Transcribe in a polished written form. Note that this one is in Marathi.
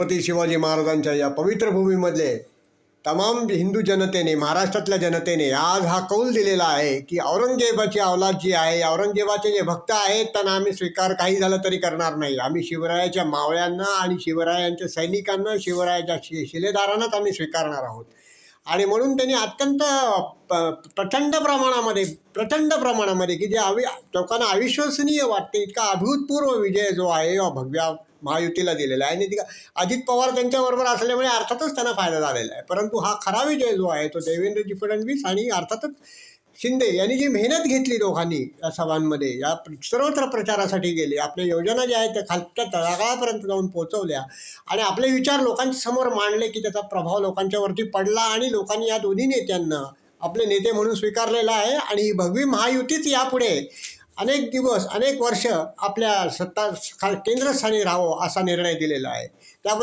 छत्रपती शिवाजी महाराजांच्या या पवित्र भूमीमधले तमाम हिंदू जनतेने, महाराष्ट्रातल्या जनतेने आज हा कौल दिलेला आहे की औरंगजेबाची अवलाद जी आहे, औरंगजेबाचे जे भक्त आहेत त्यांना आम्ही स्वीकार काही झालं तरी करणार नाही. आम्ही शिवरायाच्या मावळ्यांना आणि शिवरायांच्या सैनिकांना, शिवरायाच्या शिलेदारांनाच आम्ही स्वीकारणार आहोत. आणि म्हणून त्यांनी अत्यंत प्रचंड प्रमाणामध्ये की जे लोकांना अविश्वसनीय वाटते इतका अभूतपूर्व विजय जो आहे भगव्या महायुतीला दिलेला आहे. आणि अजित पवार त्यांच्याबरोबर असल्यामुळे अर्थातच त्यांना फायदा झालेला आहे. परंतु हा खरा विजय जो आहे तो देवेंद्रजी फडणवीस आणि अर्थातच शिंदे यांनी जी मेहनत घेतली दोघांनी या सभांमध्ये, या सर्वत्र प्रचारासाठी गेले, आपल्या योजना ज्या आहेत त्या खालच्या तळागाळापर्यंत जाऊन पोहोचवल्या आणि आपले विचार लोकांच्या समोर मांडले की त्याचा प्रभाव लोकांच्यावरती पडला आणि लोकांनी या दोन्ही नेत्यांना आपले नेते म्हणून स्वीकारलेला आहे. आणि ही भगवी महायुतीच यापुढे अनेक दिवस, अनेक वर्ष आपल्या केंद्रस्थानी राहावं असा निर्णय दिलेला आहे. त्याबद्दल